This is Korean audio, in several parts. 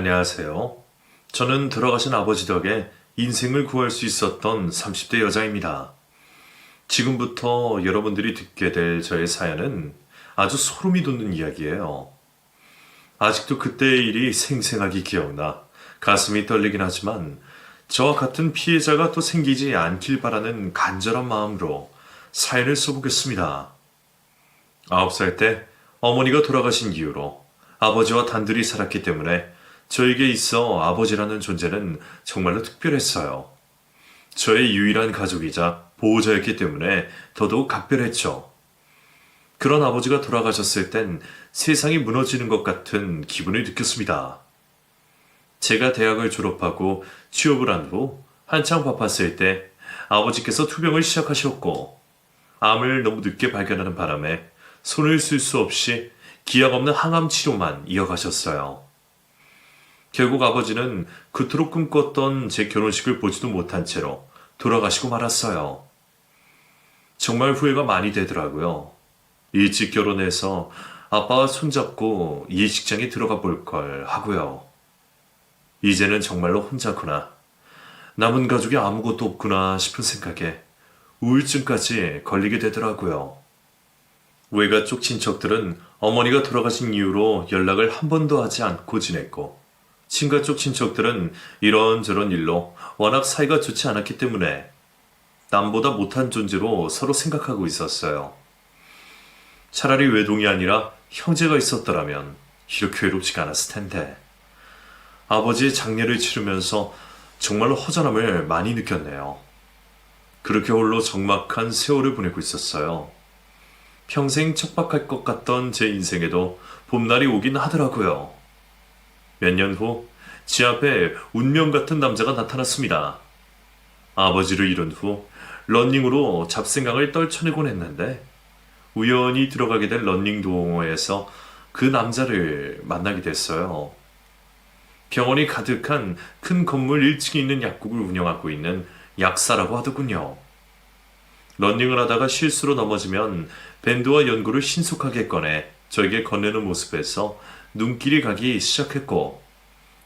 안녕하세요. 저는 돌아가신 아버지 덕에 인생을 구할 수 있었던 30대 여자입니다. 지금부터 여러분들이 듣게 될 저의 사연은 아주 소름이 돋는 이야기예요. 아직도 그때의 일이 생생하게 기억나 가슴이 떨리긴 하지만 저와 같은 피해자가 또 생기지 않길 바라는 간절한 마음으로 사연을 써보겠습니다. 9살 때 어머니가 돌아가신 이후로 아버지와 단둘이 살았기 때문에 저에게 있어 아버지라는 존재는 정말로 특별했어요. 저의 유일한 가족이자 보호자였기 때문에 더더욱 각별했죠. 그런 아버지가 돌아가셨을 땐 세상이 무너지는 것 같은 기분을 느꼈습니다. 제가 대학을 졸업하고 취업을 한 후 한창 바빴을 때 아버지께서 투병을 시작하셨고 암을 너무 늦게 발견하는 바람에 손을 쓸 수 없이 기약 없는 항암 치료만 이어가셨어요. 결국 아버지는 그토록 꿈꿨던 제 결혼식을 보지도 못한 채로 돌아가시고 말았어요. 정말 후회가 많이 되더라고요. 일찍 결혼해서 아빠와 손잡고 예식장에 들어가 볼 걸 하고요. 이제는 정말로 혼자구나. 남은 가족이 아무것도 없구나 싶은 생각에 우울증까지 걸리게 되더라고요. 외가 쪽 친척들은 어머니가 돌아가신 이후로 연락을 한 번도 하지 않고 지냈고, 친가 쪽 친척들은 이런저런 일로 워낙 사이가 좋지 않았기 때문에 남보다 못한 존재로 서로 생각하고 있었어요. 차라리 외동이 아니라 형제가 있었더라면 이렇게 외롭지가 않았을 텐데. 아버지의 장례를 치르면서 정말로 허전함을 많이 느꼈네요. 그렇게 홀로 적막한 세월을 보내고 있었어요. 평생 척박할 것 같던 제 인생에도 봄날이 오긴 하더라고요. 몇 년 후 제 앞에 운명 같은 남자가 나타났습니다. 아버지를 잃은 후 러닝으로 잡생각을 떨쳐내곤 했는데 우연히 들어가게 된 러닝 동호회에서 그 남자를 만나게 됐어요. 병원이 가득한 큰 건물 1층에 있는 약국을 운영하고 있는 약사라고 하더군요. 러닝을 하다가 실수로 넘어지면 밴드와 연고를 신속하게 꺼내 저에게 건네는 모습에서 눈길이 가기 시작했고,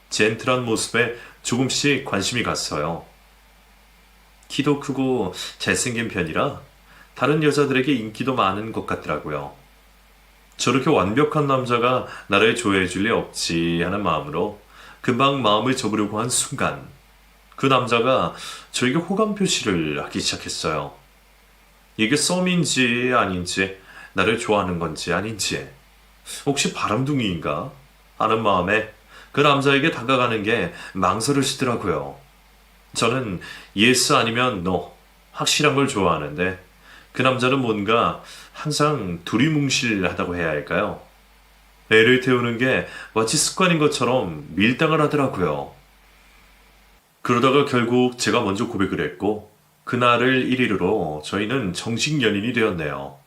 젠틀한 모습에 조금씩 관심이 갔어요. 키도 크고 잘생긴 편이라 다른 여자들에게 인기도 많은 것 같더라고요. 저렇게 완벽한 남자가 나를 좋아해 줄 리 없지 하는 마음으로 금방 마음을 접으려고 한 순간 그 남자가 저에게 호감 표시를 하기 시작했어요. 이게 썸인지 아닌지, 나를 좋아하는 건지 아닌지, 혹시 바람둥이인가 하는 마음에 그 남자에게 다가가는 게 망설여지더라고요. 저는 예스 아니면 노, 확실한 걸 좋아하는데 그 남자는 뭔가 항상 두리뭉실하다고 해야 할까요? 애를 태우는 게 마치 습관인 것처럼 밀당을 하더라고요. 그러다가 결국 제가 먼저 고백을 했고 그날을 1일로 저희는 정식 연인이 되었네요.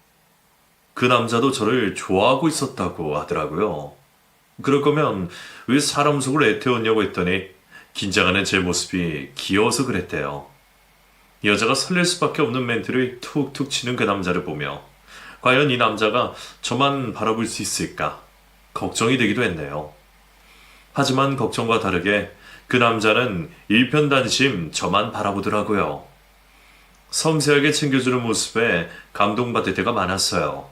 그 남자도 저를 좋아하고 있었다고 하더라고요. 그럴 거면 왜 사람 속을 애태웠냐고 했더니 긴장하는 제 모습이 귀여워서 그랬대요. 여자가 설렐 수밖에 없는 멘트를 툭툭 치는 그 남자를 보며 과연 이 남자가 저만 바라볼 수 있을까 걱정이 되기도 했네요. 하지만 걱정과 다르게 그 남자는 일편단심 저만 바라보더라고요. 섬세하게 챙겨주는 모습에 감동받을 때가 많았어요.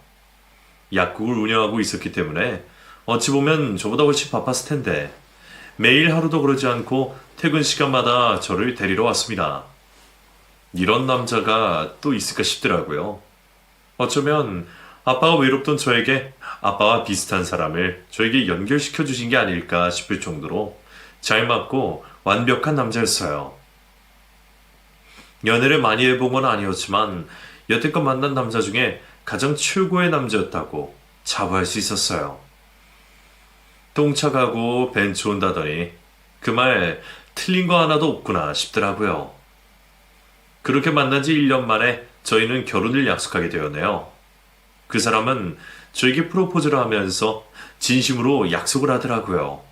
약국을 운영하고 있었기 때문에 어찌 보면 저보다 훨씬 바빴을 텐데 매일 하루도 그러지 않고 퇴근 시간마다 저를 데리러 왔습니다. 이런 남자가 또 있을까 싶더라고요. 어쩌면 아빠가 외롭던 저에게 아빠와 비슷한 사람을 저에게 연결시켜 주신 게 아닐까 싶을 정도로 잘 맞고 완벽한 남자였어요. 연애를 많이 해본 건 아니었지만 여태껏 만난 남자 중에 가장 최고의 남자였다고 자부할 수 있었어요. 똥차 가고 벤츠 온다더니 그 말 틀린 거 하나도 없구나 싶더라고요. 그렇게 만난 지 1년 만에 저희는 결혼을 약속하게 되었네요. 그 사람은 저에게 프로포즈를 하면서 진심으로 약속을 하더라고요.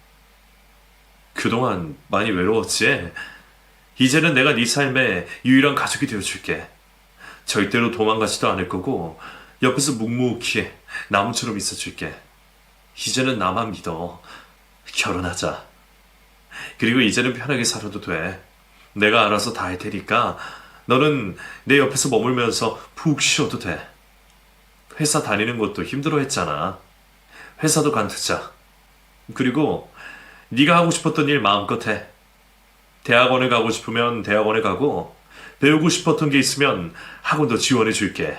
그동안 많이 외로웠지? 이제는 내가 네 삶의 유일한 가족이 되어줄게. 절대로 도망가지도 않을 거고 옆에서 묵묵히 나무처럼 있어줄게. 이제는 나만 믿어. 결혼하자. 그리고 이제는 편하게 살아도 돼. 내가 알아서 다 할 테니까 너는 내 옆에서 머물면서 푹 쉬어도 돼. 회사 다니는 것도 힘들어 했잖아. 회사도 관두자. 그리고 네가 하고 싶었던 일 마음껏 해. 대학원에 가고 싶으면 대학원에 가고 배우고 싶었던 게 있으면 학원도 지원해 줄게.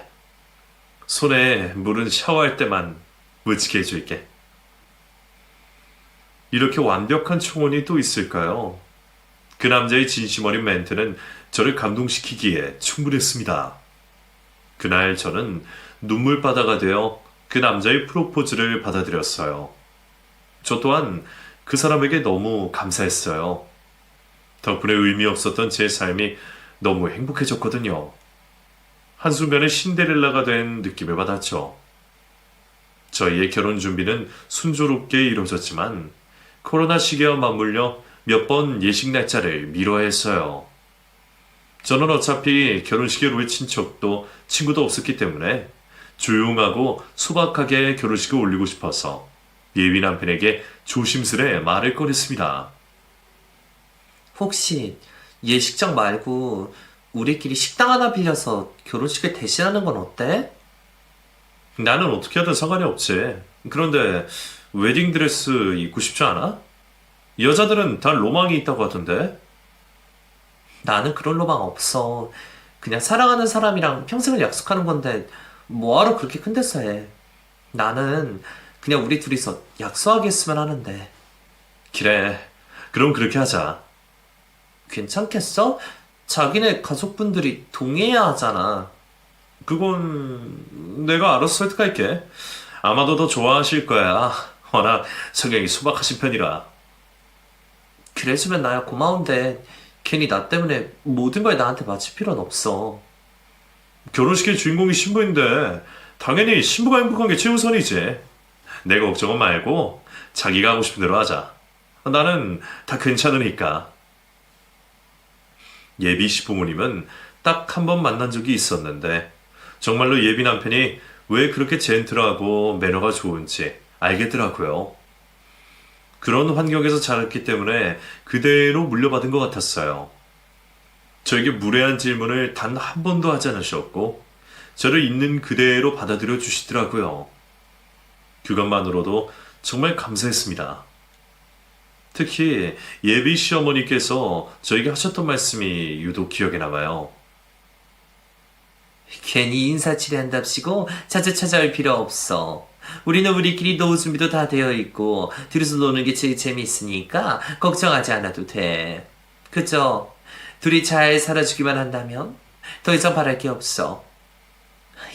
손에 물은 샤워할 때만 묻히게 해줄게. 이렇게 완벽한 청혼이 또 있을까요? 그 남자의 진심 어린 멘트는 저를 감동시키기에 충분했습니다. 그날 저는 눈물바다가 되어 그 남자의 프로포즈를 받아들였어요. 저 또한 그 사람에게 너무 감사했어요. 덕분에 의미 없었던 제 삶이 너무 행복해졌거든요. 한순간에 신데렐라가 된 느낌을 받았죠. 저희의 결혼 준비는 순조롭게 이루어졌지만 코로나 시기와 맞물려 몇 번 예식 날짜를 미뤄야 했어요. 저는 어차피 결혼식에 올 친척도 친구도 없었기 때문에 조용하고 소박하게 결혼식을 올리고 싶어서 예비 남편에게 조심스레 말을 꺼냈습니다. 혹시 예식장 말고 우리끼리 식당 하나 빌려서 결혼식을 대신하는 건 어때? 나는 어떻게 하든 상관이 없지. 그런데 웨딩드레스 입고 싶지 않아? 여자들은 다 로망이 있다고 하던데. 나는 그런 로망 없어. 그냥 사랑하는 사람이랑 평생을 약속하는 건데 뭐하러 그렇게 큰 데서 해. 나는 그냥 우리 둘이서 약속하게 했으면 하는데. 그래. 그럼 그렇게 하자. 괜찮겠어? 자기네 가족분들이 동의해야 하잖아. 그건 내가 알아서 설득할게. 아마도 더 좋아하실 거야. 워낙 성향이 소박하신 편이라. 그래주면 나야 고마운데 괜히 나 때문에 모든 걸 나한테 맞출 필요는 없어. 결혼식의 주인공이 신부인데 당연히 신부가 행복한 게 최우선이지. 내 걱정은 말고 자기가 하고 싶은 대로 하자. 나는 다 괜찮으니까. 예비 시부모님은 딱 한 번 만난 적이 있었는데 정말로 예비 남편이 왜 그렇게 젠틀하고 매너가 좋은지 알겠더라고요. 그런 환경에서 자랐기 때문에 그대로 물려받은 것 같았어요. 저에게 무례한 질문을 단 한 번도 하지 않으셨고 저를 있는 그대로 받아들여 주시더라고요. 그것만으로도 정말 감사했습니다. 특히 예비 시어머니께서 저에게 하셨던 말씀이 유독 기억에 남아요. 괜히 인사치레한답시고 자주 찾아올 필요 없어. 우리는 우리끼리 노후 준비도 다 되어 있고 둘이서 노는 게 제일 재미있으니까 걱정하지 않아도 돼. 그죠? 둘이 잘 살아주기만 한다면 더 이상 바랄 게 없어.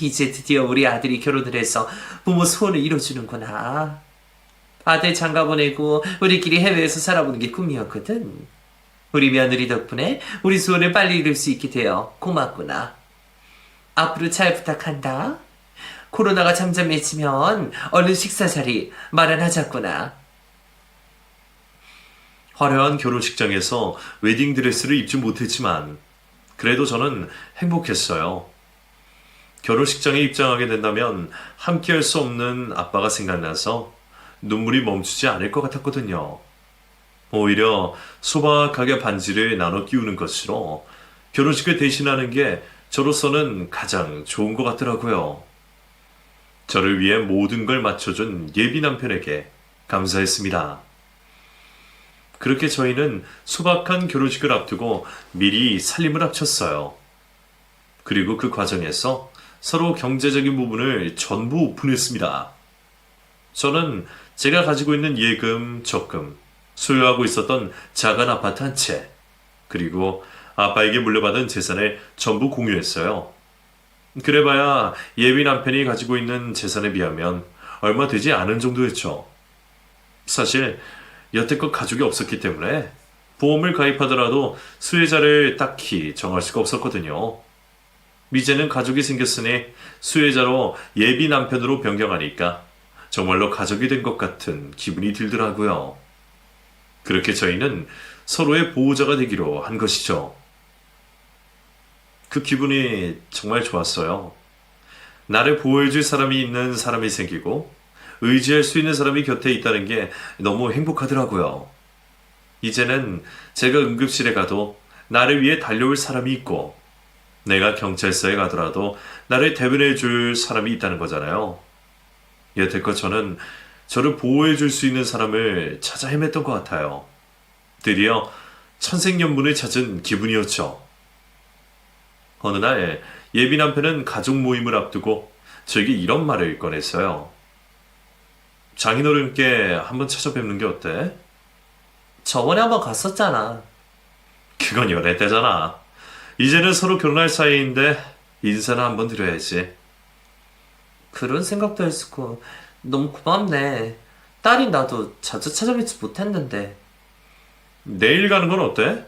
이제 드디어 우리 아들이 결혼을 해서 부모 소원을 이뤄주는구나. 아들 장가 보내고 우리끼리 해외에서 살아보는 게 꿈이었거든. 우리 며느리 덕분에 우리 소원을 빨리 이룰 수 있게 되어 고맙구나. 앞으로 잘 부탁한다. 코로나가 잠잠해지면 얼른 식사 자리 마련하자꾸나. 화려한 결혼식장에서 웨딩드레스를 입지 못했지만 그래도 저는 행복했어요. 결혼식장에 입장하게 된다면 함께할 수 없는 아빠가 생각나서 눈물이 멈추지 않을 것 같았거든요. 오히려 소박하게 반지를 나눠 끼우는 것으로 결혼식을 대신하는 게 저로서는 가장 좋은 것 같더라고요. 저를 위해 모든 걸 맞춰준 예비 남편에게 감사했습니다. 그렇게 저희는 소박한 결혼식을 앞두고 미리 살림을 합쳤어요. 그리고 그 과정에서 서로 경제적인 부분을 전부 오픈했습니다. 저는 제가 가지고 있는 예금, 적금, 소유하고 있었던 작은 아파트 한 채, 그리고 아빠에게 물려받은 재산을 전부 공유했어요. 그래봐야 예비 남편이 가지고 있는 재산에 비하면 얼마 되지 않은 정도였죠. 사실 여태껏 가족이 없었기 때문에 보험을 가입하더라도 수혜자를 딱히 정할 수가 없었거든요. 이제는 가족이 생겼으니 수혜자로 예비 남편으로 변경하니까 정말로 가족이 된 것 같은 기분이 들더라고요. 그렇게 저희는 서로의 보호자가 되기로 한 것이죠. 그 기분이 정말 좋았어요. 나를 보호해줄 사람이 있는 사람이 생기고 의지할 수 있는 사람이 곁에 있다는 게 너무 행복하더라고요. 이제는 제가 응급실에 가도 나를 위해 달려올 사람이 있고, 내가 경찰서에 가더라도 나를 대변해 줄 사람이 있다는 거잖아요. 여태껏 저는 저를 보호해 줄 수 있는 사람을 찾아 헤맸던 것 같아요. 드디어 천생연분을 찾은 기분이었죠. 어느 날 예비 남편은 가족 모임을 앞두고 저에게 이런 말을 꺼냈어요. 장인어른께 한번 찾아뵙는 게 어때? 저번에 한번 갔었잖아. 그건 연애 때잖아. 이제는 서로 결혼할 사이인데 인사는 한번 드려야지. 그런 생각도 했었고, 너무 고맙네. 딸인 나도 자주 찾아뵙지 못했는데, 내일 가는 건 어때?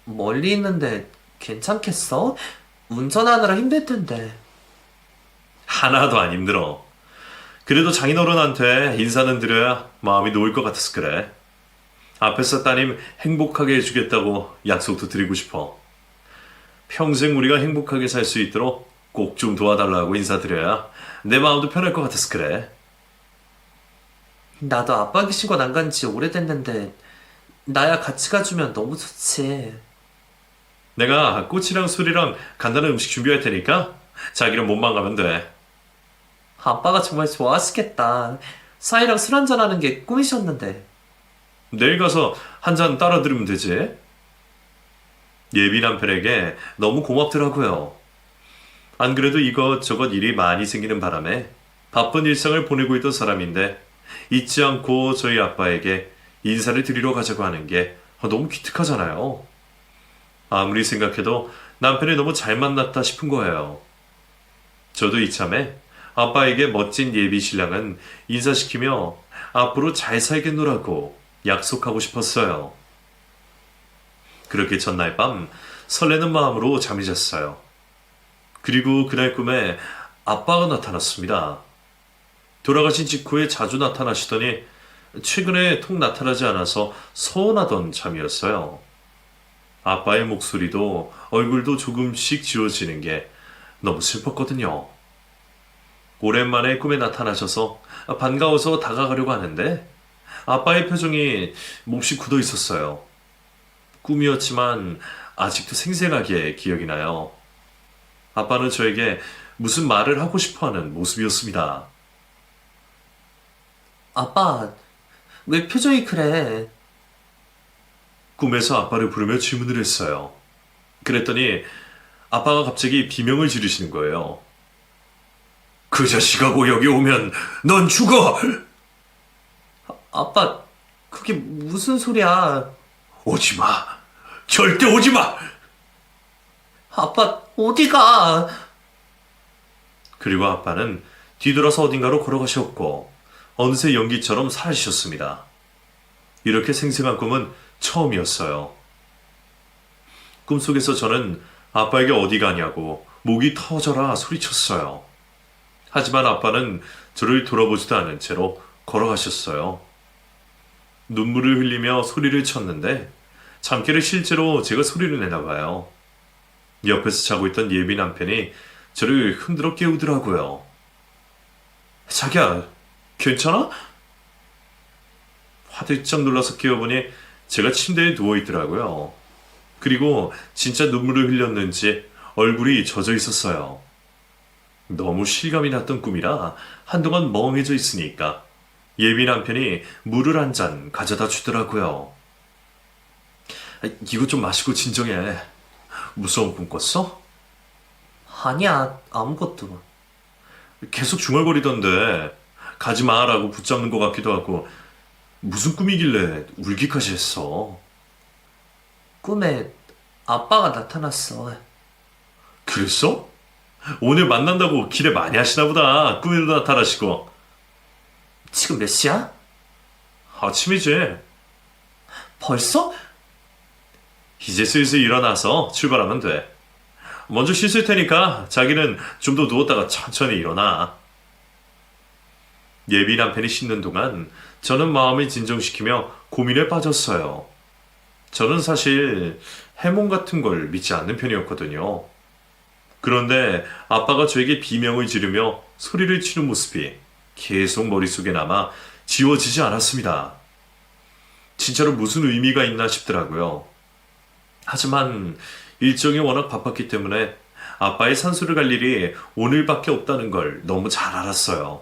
멀리 있는데 괜찮겠어? 운전하느라 힘들 텐데. 하나도 안 힘들어. 그래도 장인어른한테 인사는 드려야 마음이 놓을 것 같아서 그래. 앞에서 따님 행복하게 해주겠다고 약속도 드리고 싶어. 평생 우리가 행복하게 살 수 있도록 꼭 좀 도와달라고 인사드려야 내 마음도 편할 것 같아서 그래. 나도 아빠 계신 곳 안 간 지 오래됐는데, 나야 같이 가주면 너무 좋지. 내가 꽃이랑 술이랑 간단한 음식 준비할 테니까 자기는 몸만 가면 돼. 아빠가 정말 좋아하시겠다. 사이랑 술 한잔하는 게 꿈이셨는데. 내일 가서 한 잔 따라 들으면 되지. 예비 남편에게 너무 고맙더라고요. 안 그래도 이것저것 일이 많이 생기는 바람에 바쁜 일상을 보내고 있던 사람인데 잊지 않고 저희 아빠에게 인사를 드리러 가자고 하는 게 너무 기특하잖아요. 아무리 생각해도 남편이 너무 잘 만났다 싶은 거예요. 저도 이참에 아빠에게 멋진 예비 신랑은 인사시키며 앞으로 잘 살겠노라고 약속하고 싶었어요. 그렇게 전날 밤 설레는 마음으로 잠이 잤어요. 그리고 그날 꿈에 아빠가 나타났습니다. 돌아가신 직후에 자주 나타나시더니 최근에 통 나타나지 않아서 서운하던 잠이었어요. 아빠의 목소리도 얼굴도 조금씩 지워지는 게 너무 슬펐거든요. 오랜만에 꿈에 나타나셔서 반가워서 다가가려고 하는데 아빠의 표정이 몹시 굳어 있었어요. 꿈이었지만 아직도 생생하게 기억이 나요. 아빠는 저에게 무슨 말을 하고 싶어 하는 모습이었습니다. 아빠, 왜 표정이 그래? 꿈에서 아빠를 부르며 질문을 했어요. 그랬더니 아빠가 갑자기 비명을 지르시는 거예요. 그 자식하고 여기 오면 넌 죽어! 아빠, 그게 무슨 소리야? 오지 마! 절대 오지 마! 아빠, 어디가? 그리고 아빠는 뒤돌아서 어딘가로 걸어가셨고 어느새 연기처럼 사라지셨습니다. 이렇게 생생한 꿈은 처음이었어요. 꿈속에서 저는 아빠에게 어디 가냐고 목이 터져라 소리쳤어요. 하지만 아빠는 저를 돌아보지도 않은 채로 걸어가셨어요. 눈물을 흘리며 소리를 쳤는데 잠결에 실제로 제가 소리를 내나 봐요. 옆에서 자고 있던 예비 남편이 저를 흔들어 깨우더라고요. 자기야, 괜찮아? 화들짝 놀라서 깨어보니 제가 침대에 누워있더라고요. 그리고 진짜 눈물을 흘렸는지 얼굴이 젖어 있었어요. 너무 실감이 났던 꿈이라 한동안 멍해져 있으니까 예비 남편이 물을 한 잔 가져다 주더라고요. 이거 좀 마시고 진정해. 무서운 꿈 꿨어? 아니야, 아무것도. 계속 중얼거리던데 가지 마라고 붙잡는 것 같기도 하고 무슨 꿈이길래 울기까지 했어. 꿈에 아빠가 나타났어. 그랬어? 오늘 만난다고 기대 많이 하시나 보다. 꿈에도 나타나시고. 지금 몇 시야? 아침이지. 벌써? 이제 슬슬 일어나서 출발하면 돼. 먼저 씻을 테니까 자기는 좀 더 누웠다가 천천히 일어나. 예비 남편이 씻는 동안 저는 마음을 진정시키며 고민에 빠졌어요. 저는 사실 해몽 같은 걸 믿지 않는 편이었거든요. 그런데 아빠가 저에게 비명을 지르며 소리를 치는 모습이 계속 머릿속에 남아 지워지지 않았습니다. 진짜로 무슨 의미가 있나 싶더라고요. 하지만 일정이 워낙 바빴기 때문에 아빠의 산소를 갈 일이 오늘밖에 없다는 걸 너무 잘 알았어요.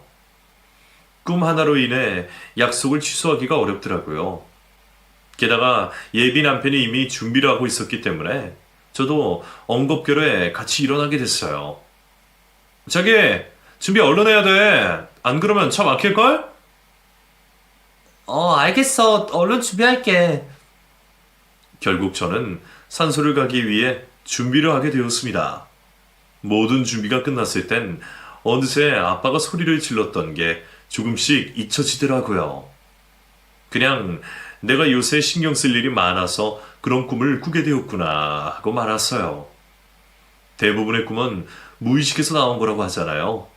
꿈 하나로 인해 약속을 취소하기가 어렵더라고요. 게다가 예비 남편이 이미 준비를 하고 있었기 때문에 저도 엉겁결에 같이 일어나게 됐어요. 자기, 준비 얼른 해야 돼. 안 그러면 차 막힐걸? 알겠어. 얼른 준비할게. 결국 저는 산소를 가기 위해 준비를 하게 되었습니다. 모든 준비가 끝났을 땐 어느새 아빠가 소리를 질렀던 게 조금씩 잊혀지더라고요. 그냥 내가 요새 신경 쓸 일이 많아서 그런 꿈을 꾸게 되었구나 하고 말았어요. 대부분의 꿈은 무의식에서 나온 거라고 하잖아요.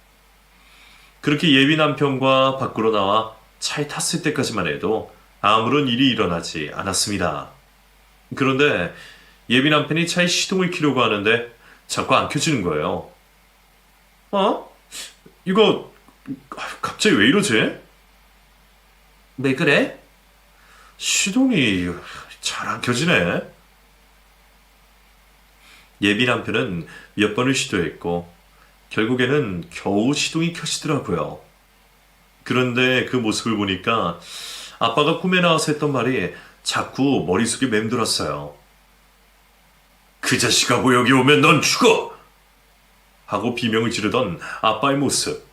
그렇게 예비 남편과 밖으로 나와 차에 탔을 때까지만 해도 아무런 일이 일어나지 않았습니다. 그런데 예비 남편이 차에 시동을 켜려고 하는데 자꾸 안 켜지는 거예요. 이거 갑자기 왜 이러지? 왜 그래? 시동이 잘 안 켜지네. 예비 남편은 몇 번을 시도했고 결국에는 겨우 시동이 켜지더라고요. 그런데 그 모습을 보니까 아빠가 꿈에 나와서 했던 말이 자꾸 머릿속에 맴돌았어요. 그 자식하고 여기 오면 넌 죽어! 하고 비명을 지르던 아빠의 모습.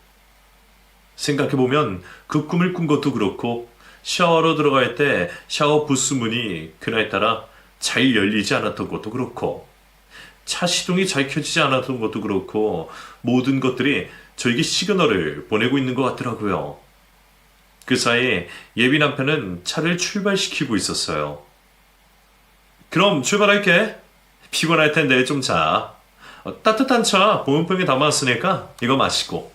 생각해보면 그 꿈을 꾼 것도 그렇고 샤워로 들어갈 때 샤워 부스 문이 그날따라 잘 열리지 않았던 것도 그렇고 차 시동이 잘 켜지지 않았던 것도 그렇고 모든 것들이 저에게 시그널을 보내고 있는 것 같더라고요. 그 사이 예비 남편은 차를 출발시키고 있었어요. 그럼 출발할게. 피곤할 텐데 좀 자. 따뜻한 차 보온병에 담아왔으니까 이거 마시고.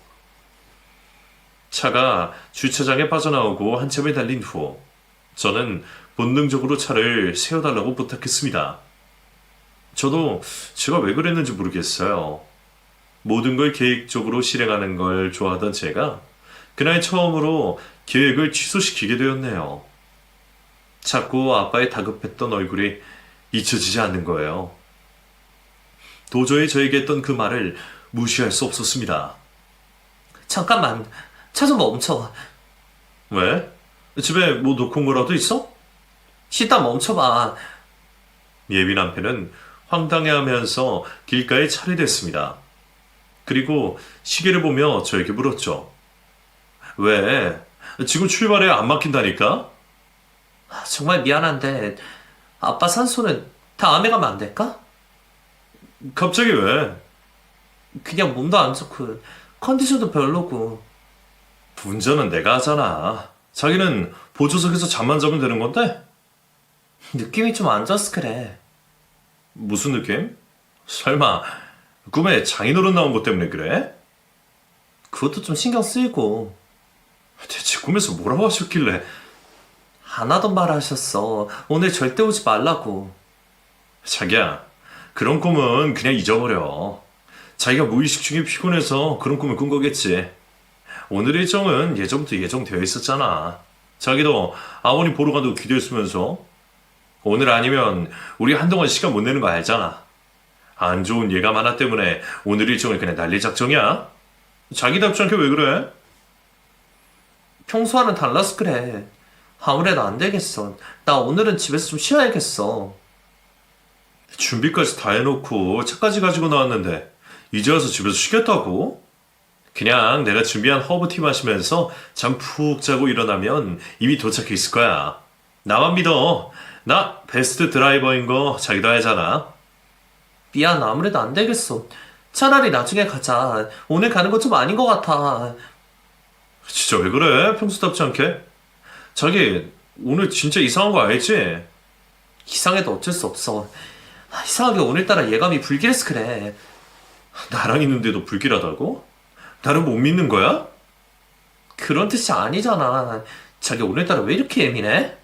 차가 주차장에 빠져나오고 한참을 달린 후 저는 본능적으로 차를 세워달라고 부탁했습니다. 저도 제가 왜 그랬는지 모르겠어요. 모든 걸 계획적으로 실행하는 걸 좋아하던 제가 그날 처음으로 계획을 취소시키게 되었네요. 자꾸 아빠의 다급했던 얼굴이 잊혀지지 않는 거예요. 도저히 저에게 했던 그 말을 무시할 수 없었습니다. 잠깐만. 차 좀 멈춰. 왜? 집에 뭐 놓고 온 거라도 있어? 쉬다 멈춰봐. 예비 남편은 황당해하면서 길가에 차를 댔습니다. 그리고 시계를 보며 저에게 물었죠. 왜? 지금 출발해 안 막힌다니까? 정말 미안한데 아빠 산소는 다음에 가면 안 될까? 갑자기 왜? 그냥 몸도 안 좋고 컨디션도 별로고. 운전은 내가 하잖아. 자기는 보조석에서 잠만 자면 되는 건데? 느낌이 좀 안 좋아서 그래. 무슨 느낌? 설마 꿈에 장인어른 나온 것 때문에 그래? 그것도 좀 신경 쓰이고. 대체 꿈에서 뭐라고 하셨길래? 안 하던 말 하셨어. 오늘 절대 오지 말라고. 자기야, 그런 꿈은 그냥 잊어버려. 자기가 무의식 중에 피곤해서 그런 꿈을 꾼 거겠지. 오늘 일정은 예전부터 예정되어 있었잖아. 자기도 아버님 보러 간다고 기대했으면서. 오늘 아니면 우리 한동안 시간 못 내는 거 알잖아. 안 좋은 예감 하나 때문에 오늘 일정을 그냥 날릴 작정이야? 자기답지 않게 왜 그래? 평소와는 달라서 그래. 아무래도 안 되겠어. 나 오늘은 집에서 좀 쉬어야겠어. 준비까지 다 해놓고 차까지 가지고 나왔는데 이제 와서 집에서 쉬겠다고? 그냥 내가 준비한 허브티 마시면서 잠 푹 자고 일어나면 이미 도착해 있을 거야. 나만 믿어. 나 베스트 드라이버인 거 자기도 알잖아. 미안, 아무래도 안 되겠어. 차라리 나중에 가자. 오늘 가는 거 좀 아닌 것 같아. 진짜 왜 그래? 평소답지 않게? 자기 오늘 진짜 이상한 거 알지? 이상해도 어쩔 수 없어. 이상하게 오늘따라 예감이 불길해서 그래. 나랑 있는데도 불길하다고? 나를 못 믿는 거야? 그런 뜻이 아니잖아. 자기 오늘따라 왜 이렇게 예민해?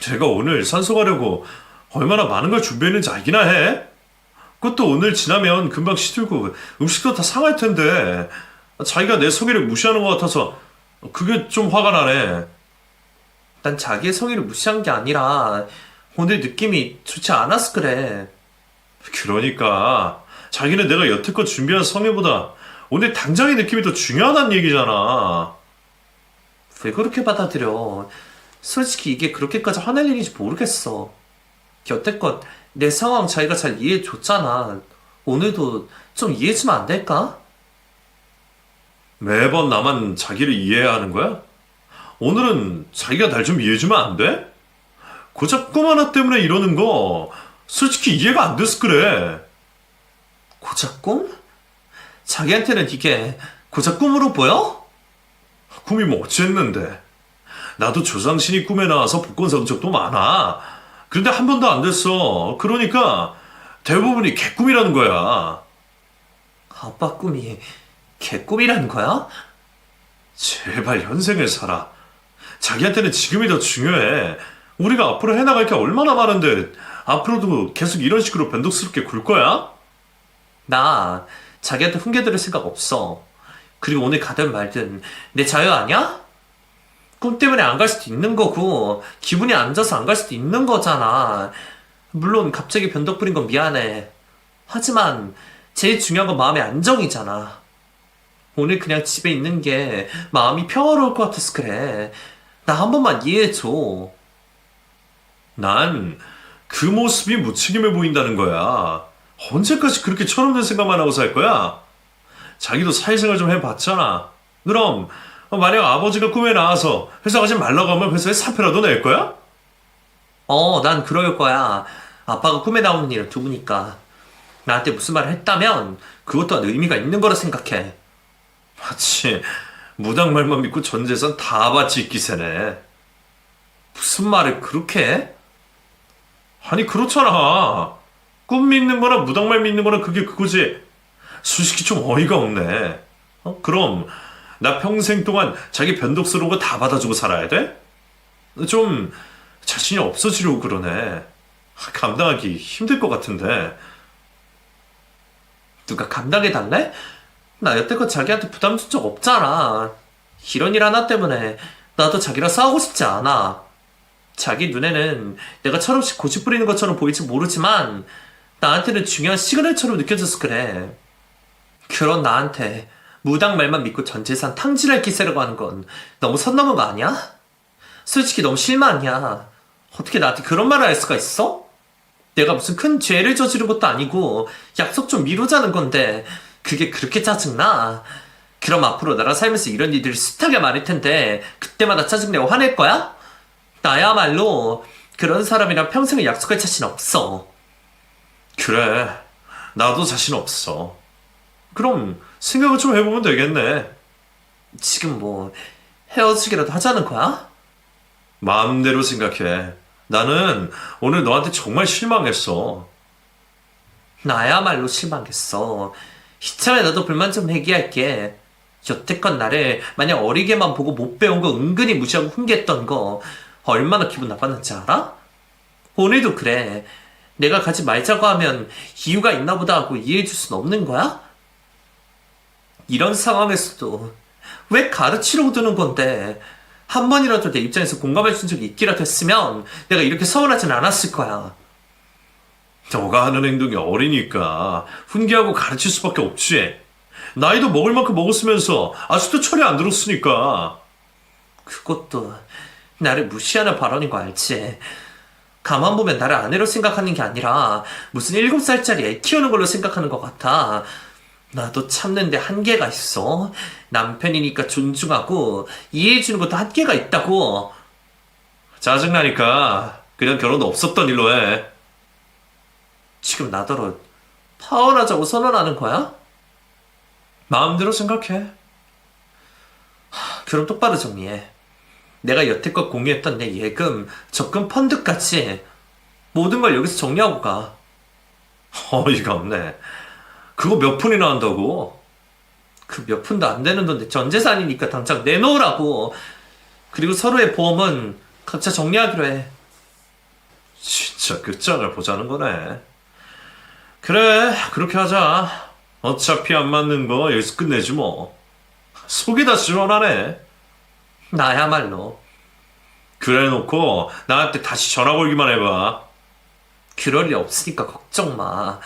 제가 오늘 산소 가려고 얼마나 많은 걸 준비했는지 알기나 해? 그것도 오늘 지나면 금방 시들고 음식도 다 상할 텐데 자기가 내 소개를 무시하는 것 같아서 그게 좀 화가 나네. 난 자기의 성의를 무시한 게 아니라 오늘 느낌이 좋지 않아서 그래. 그러니까 자기는 내가 여태껏 준비한 성의보다 오늘 당장의 느낌이 더 중요하다는 얘기잖아. 왜 그렇게 받아들여? 솔직히 이게 그렇게까지 화낼 일인지 모르겠어. 여태껏 내 상황 자기가 잘 이해해줬잖아. 오늘도 좀 이해해주면 안 될까? 매번 나만 자기를 이해해야 하는 거야? 오늘은 자기가 날 좀 이해해주면 안 돼? 고작 꿈 하나 때문에 이러는 거 솔직히 이해가 안 돼서 그래. 고작 꿈? 자기한테는 이게 고작 꿈으로 보여? 꿈이 뭐 어쨌는데. 나도 조상신이 꿈에 나와서 복권 산 적도 많아. 그런데 한 번도 안 됐어. 그러니까 대부분이 개꿈이라는 거야. 아빠 꿈이 개꿈이라는 거야? 제발 현생을 살아. 자기한테는 지금이 더 중요해. 우리가 앞으로 해나갈 게 얼마나 많은데 앞으로도 계속 이런 식으로 변덕스럽게 굴 거야? 나 자기한테 훈계들을 생각 없어. 그리고 오늘 가든 말든 내 자유 아니야? 꿈 때문에 안 갈 수도 있는 거고 기분이 안 좋아서 안 갈 수도 있는 거잖아. 물론 갑자기 변덕 부린 건 미안해. 하지만 제일 중요한 건 마음의 안정이잖아. 오늘 그냥 집에 있는 게 마음이 평화로울 것 같아서 그래. 나 한 번만 이해해줘. 난 그 모습이 무책임해 보인다는 거야. 언제까지 그렇게 철없는 생각만 하고 살 거야? 자기도 사회생활 좀 해봤잖아. 그럼 만약 아버지가 꿈에 나와서 회사 가지 말라고 하면 회사에 사표라도 낼 거야? 난 그럴 거야. 아빠가 꿈에 나오는 일을 두고니까. 나한테 무슨 말을 했다면 그것 또한 의미가 있는 거라 생각해. 마치 무당 말만 믿고 전 재산 다 바치 기세네. 무슨 말을 그렇게 해? 아니 그렇잖아. 꿈 믿는 거나 무당말 믿는 거나 그게 그거지. 솔직히 좀 어이가 없네. 그럼 나 평생 동안 자기 변덕스러운 거 다 받아주고 살아야 돼? 좀 자신이 없어지려고 그러네. 감당하기 힘들 것 같은데. 누가 감당해달래? 나 여태껏 자기한테 부담 준 적 없잖아. 이런 일 하나 때문에 나도 자기랑 싸우고 싶지 않아. 자기 눈에는 내가 철없이 고집 부리는 것처럼 보일지 모르지만 나한테는 중요한 시그널처럼 느껴져서 그래. 그런 나한테 무당 말만 믿고 전 재산 탕진할 기세라고 하는 건 너무 선 넘은 거 아니야? 솔직히 너무 실망이야. 어떻게 나한테 그런 말을 할 수가 있어? 내가 무슨 큰 죄를 저지른 것도 아니고 약속 좀 미루자는 건데 그게 그렇게 짜증나? 그럼 앞으로 나랑 살면서 이런 일들이 숱하게 많을 텐데 그때마다 짜증내고 화낼 거야? 나야말로 그런 사람이랑 평생을 약속할 자신 없어. 그래, 나도 자신 없어. 그럼 생각을 좀 해보면 되겠네. 지금 뭐 헤어지기라도 하자는 거야? 마음대로 생각해. 나는 오늘 너한테 정말 실망했어. 나야말로 실망했어. 이참에 나도 불만 좀 얘기할게. 여태껏 나를 마냥 어리게만 보고 못 배운 거 은근히 무시하고 훈계했던 거 얼마나 기분 나빴는지 알아? 오늘도 그래. 내가 가지 말자고 하면 이유가 있나 보다 하고 이해해줄 순 없는 거야? 이런 상황에서도 왜 가르치려고 드는 건데 한 번이라도 내 입장에서 공감해 준 적이 있기라도 했으면 내가 이렇게 서운하진 않았을 거야. 너가 하는 행동이 어리니까 훈계하고 가르칠 수밖에 없지. 나이도 먹을 만큼 먹었으면서 아직도 철이 안 들었으니까. 그것도 나를 무시하는 발언인 거 알지? 가만 보면 나를 아내로 생각하는 게 아니라 무슨 7살짜리 애 키우는 걸로 생각하는 것 같아. 나도 참는데 한계가 있어. 남편이니까 존중하고 이해해주는 것도 한계가 있다고. 짜증나니까 그냥 결혼도 없었던 일로 해. 지금 나더러 파혼하자고 선언하는 거야? 마음대로 생각해. 그럼 똑바로 정리해. 내가 여태껏 공유했던 내 예금, 적금, 펀드까지 모든 걸 여기서 정리하고 가. 어이가 없네. 그거 몇 푼이나 한다고? 그 몇 푼도 안 되는 돈데 전 재산이니까 당장 내놓으라고. 그리고 서로의 보험은 각자 정리하기로 해. 진짜 끝장을 보자는 거네. 그래, 그렇게 하자. 어차피 안 맞는 거 여기서 끝내지 뭐. 속이 다 시원하네. 나야말로 그래 놓고 나한테 다시 전화 걸기만 해봐. 그럴 일 없으니까 걱정 마.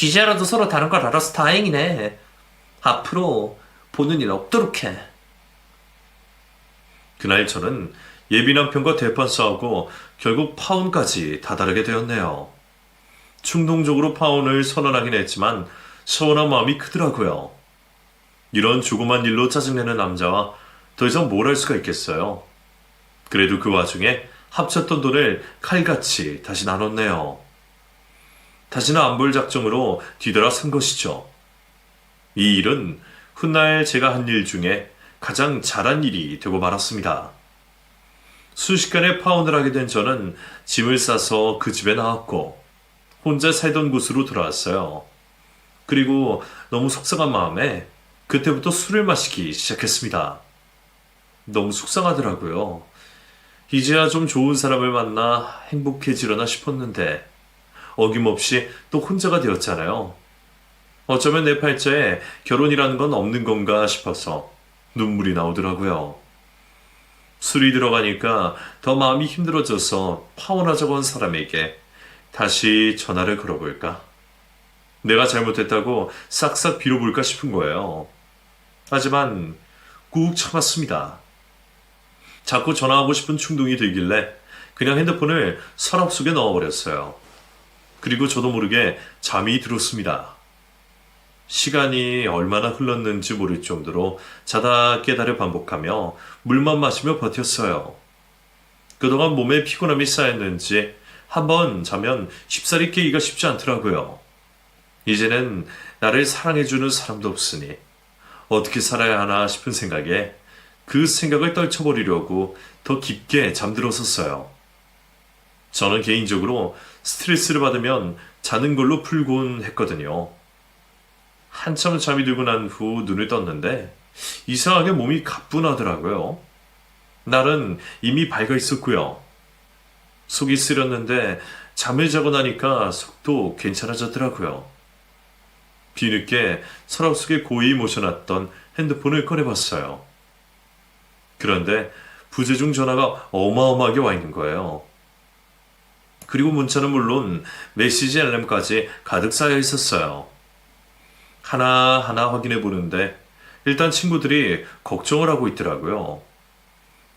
이제라도 서로 다른 걸 알아서 다행이네. 앞으로 보는 일 없도록 해. 그날 저는 예비 남편과 대판 싸우고 결국 파혼까지 다다르게 되었네요. 충동적으로 파혼을 선언하긴 했지만 서운한 마음이 크더라고요. 이런 조그만 일로 짜증내는 남자와 더 이상 뭘 할 수가 있겠어요. 그래도 그 와중에 합쳤던 돈을 칼같이 다시 나눴네요. 다시는 안 볼 작정으로 뒤돌아 선 것이죠. 이 일은 훗날 제가 한 일 중에 가장 잘한 일이 되고 말았습니다. 순식간에 파혼을 하게 된 저는 짐을 싸서 그 집에 나왔고 혼자 살던 곳으로 돌아왔어요. 그리고 너무 속상한 마음에 그때부터 술을 마시기 시작했습니다. 너무 속상하더라고요. 이제야 좀 좋은 사람을 만나 행복해지려나 싶었는데 어김없이 또 혼자가 되었잖아요. 어쩌면 내 팔자에 결혼이라는 건 없는 건가 싶어서 눈물이 나오더라고요. 술이 들어가니까 더 마음이 힘들어져서 파혼하자고 한 사람에게 다시 전화를 걸어볼까? 내가 잘못했다고 싹싹 빌어볼까 싶은 거예요. 하지만 꾹 참았습니다. 자꾸 전화하고 싶은 충동이 들길래 그냥 핸드폰을 서랍 속에 넣어버렸어요. 그리고 저도 모르게 잠이 들었습니다. 시간이 얼마나 흘렀는지 모를 정도로 자다 깨달을 반복하며 물만 마시며 버텼어요. 그동안 몸에 피곤함이 쌓였는지 한번 자면 쉽사리 깨기가 쉽지 않더라고요. 이제는 나를 사랑해주는 사람도 없으니 어떻게 살아야 하나 싶은 생각에 그 생각을 떨쳐버리려고 더 깊게 잠들었었어요. 저는 개인적으로 스트레스를 받으면 자는 걸로 풀곤 했거든요. 한참 잠이 들고 난 후 눈을 떴는데 이상하게 몸이 가뿐하더라고요. 날은 이미 밝아 있었고요. 속이 쓰렸는데 잠을 자고 나니까 속도 괜찮아졌더라고요. 뒤늦게 서랍 속에 고이 모셔놨던 핸드폰을 꺼내봤어요. 그런데 부재중 전화가 어마어마하게 와 있는 거예요. 그리고 문자는 물론 메시지 알람까지 가득 쌓여 있었어요. 하나하나 확인해 보는데 일단 친구들이 걱정을 하고 있더라고요.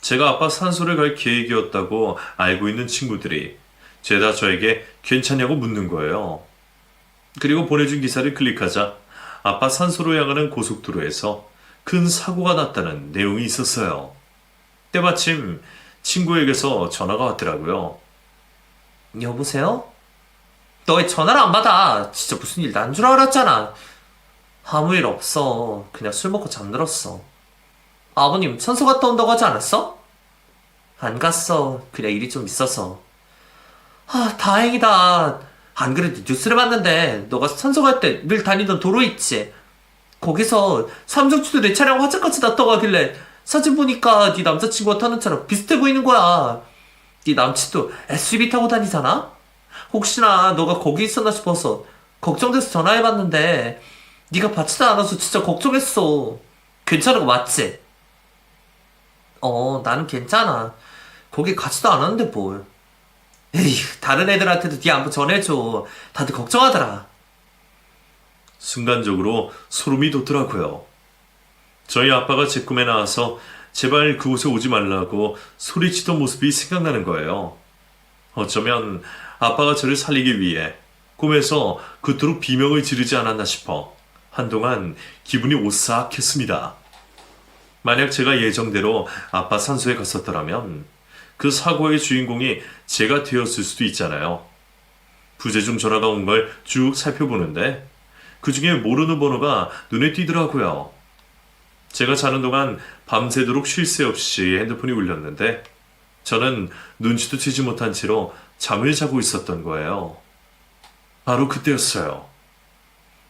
제가 아빠 산소를 갈 계획이었다고 알고 있는 친구들이 죄다 저에게 괜찮냐고 묻는 거예요. 그리고 보내준 기사를 클릭하자 아빠 산소로 향하는 고속도로에서 큰 사고가 났다는 내용이 있었어요. 때마침 친구에게서 전화가 왔더라고요. 여보세요? 너 왜 전화를 안 받아? 진짜 무슨 일 난 줄 알았잖아. 아무 일 없어. 그냥 술 먹고 잠들었어. 아버님 천소 갔다 온다고 하지 않았어? 안 갔어. 그냥 일이 좀 있어서. 다행이다. 안 그래도 뉴스를 봤는데 너가 천소 갈 때 늘 다니던 도로 있지? 거기서 삼성주도 내 차량 화재까지 났다고 하길래 사진 보니까 네 남자친구가 타는 차랑 비슷해 보이는 거야. 네 남친도 SUV 타고 다니잖아? 혹시나 너가 거기 있었나 싶어서 걱정돼서 전화해봤는데 네가 받지도 않아서 진짜 걱정했어. 괜찮은 거 맞지? 나는 괜찮아. 거기 가지도 않았는데 뭘. 에이, 다른 애들한테도 네 안부 전해줘. 다들 걱정하더라. 순간적으로 소름이 돋더라고요. 저희 아빠가 제 꿈에 나와서 제발 그곳에 오지 말라고 소리치던 모습이 생각나는 거예요. 어쩌면 아빠가 저를 살리기 위해 꿈에서 그토록 비명을 지르지 않았나 싶어 한동안 기분이 오싹했습니다. 만약 제가 예정대로 아빠 산소에 갔었더라면 그 사고의 주인공이 제가 되었을 수도 있잖아요. 부재중 전화가 온 걸 쭉 살펴보는데 그 중에 모르는 번호가 눈에 띄더라고요. 제가 자는 동안 밤새도록 쉴 새 없이 핸드폰이 울렸는데 저는 눈치도 채지 못한 채로 잠을 자고 있었던 거예요. 바로 그때였어요.